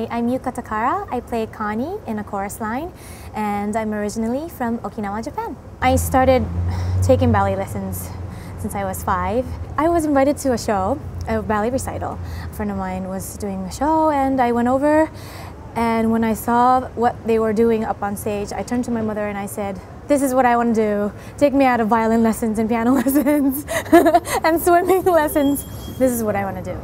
Hi, I'm Yuka Takara. I play Connie in a chorus line, and I'm originally from Okinawa, Japan. I started taking ballet lessons since I was 5. I was invited to a show, a ballet recital. A friend of mine was doing a show, and I went over, and when I saw what they were doing up on stage, I turned to my mother and I said, "This is what I want to do. Take me out of violin lessons and piano lessons and swimming lessons. This is what I want to do."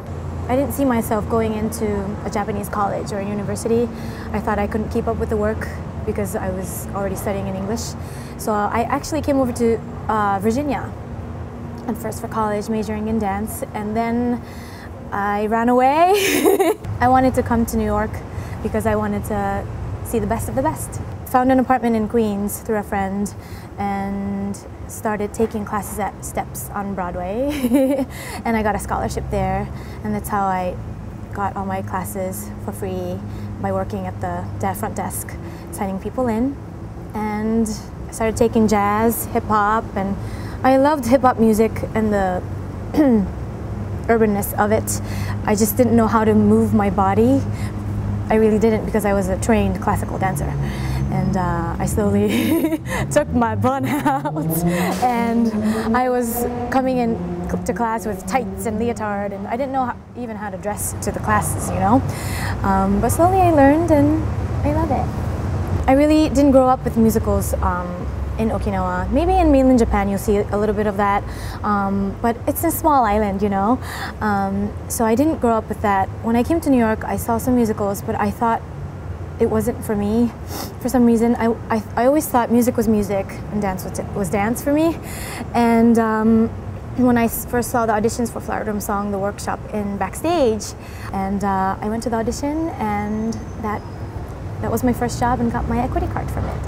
I didn't see myself going into a Japanese college or a university. I thought I couldn't keep up with the work because I was already studying in English. So I actually came over to Virginia, at first for college, majoring in dance, and then I ran away. I wanted to come to New York because I wanted to see the best of the best. Found an apartment in Queens through a friend and started taking classes at Steps on Broadway. And I got a scholarship there, and that's how I got all my classes for free by working at the front desk, signing people in. And I started taking jazz, hip-hop, and I loved hip-hop music and the urbanness of it. I just didn't know how to move my body. I really didn't, because I was a trained classical dancer. And I slowly took my bun out, and I was coming in to class with tights and leotard, and I didn't know even how to dress to the classes, you know. But slowly I learned, and I love it. I really didn't grow up with musicals in Okinawa. Maybe in mainland Japan you'll see a little bit of that, but it's a small island, you know. So I didn't grow up with that. When I came to New York, I saw some musicals, but I thought it wasn't for me. For some reason, I always thought music was music and dance was dance for me. And when I first saw the auditions for Flower Drum Song, the workshop in backstage, and I went to the audition, and that was my first job, and got my equity card from it.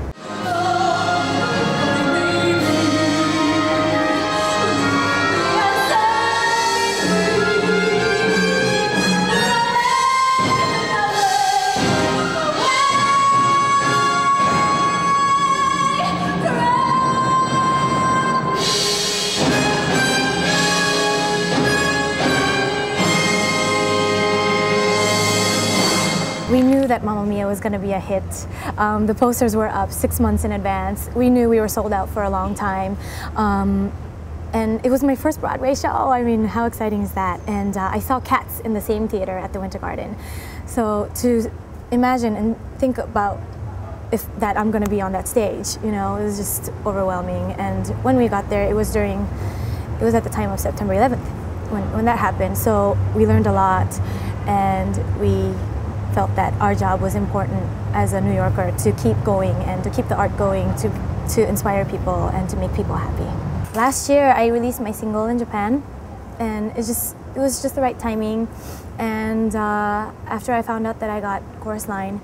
We knew that Mamma Mia was going to be a hit. The posters were up 6 months in advance. We knew we were sold out for a long time. And it was my first Broadway show. I mean, how exciting is that? And I saw Cats in the same theater at the Winter Garden. So to imagine and think about that I'm going to be on that stage, you know, it was just overwhelming. And when we got there, it was at the time of September 11th when that happened. So we learned a lot, and we felt that our job was important as a New Yorker to keep going and to keep the art going, to inspire people and to make people happy. Last year I released my single in Japan, and it was just the right timing. And after I found out that I got chorus line,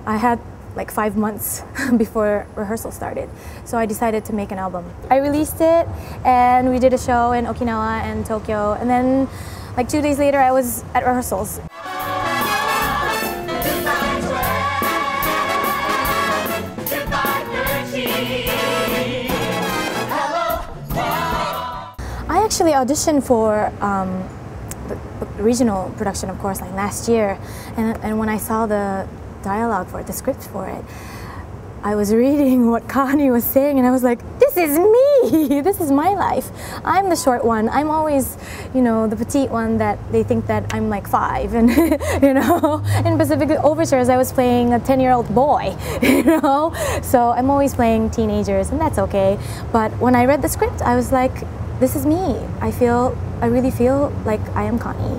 I had like 5 months before rehearsal started. So I decided to make an album. I released it, and we did a show in Okinawa and Tokyo, and then like 2 days later I was at rehearsals. I actually auditioned for the regional production of Chorus Line last year, and when I saw the dialogue for it, the script for it, I was reading what Connie was saying, and I was like, this is me! This is my life. I'm the short one. I'm always, you know, the petite one that they think that I'm like 5. And, you know, in Pacific Overtures, I was playing a 10-year-old boy, you know? So I'm always playing teenagers, and that's okay. But when I read the script, I was like, this is me. I really feel like I am Connie.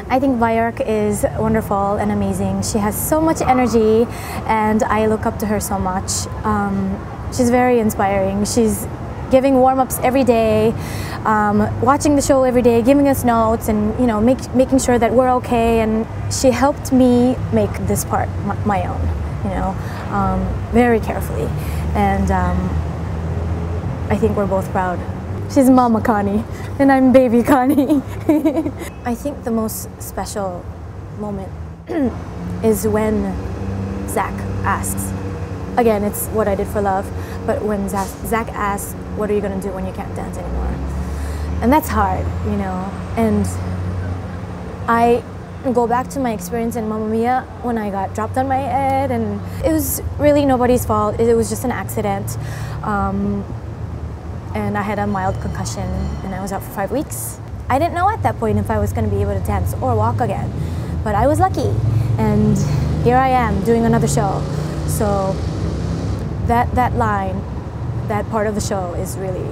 I think Björk is wonderful and amazing. She has so much energy, and I look up to her so much. She's very inspiring. She's giving warm-ups every day, watching the show every day, giving us notes, and you know, making sure that we're okay. And she helped me make this part my own, you know, very carefully. And I think we're both proud. She's Mama Connie, and I'm Baby Connie. I think the most special moment is when Zach asks. Again, it's what I did for love, but when Zach asks, what are you going to do when you can't dance anymore? And that's hard, you know. And I go back to my experience in Mamma Mia when I got dropped on my head, and it was really nobody's fault. It was just an accident. And I had a mild concussion, and I was out for 5 weeks. I didn't know at that point if I was going to be able to dance or walk again, but I was lucky, and here I am doing another show. So that line, that part of the show is really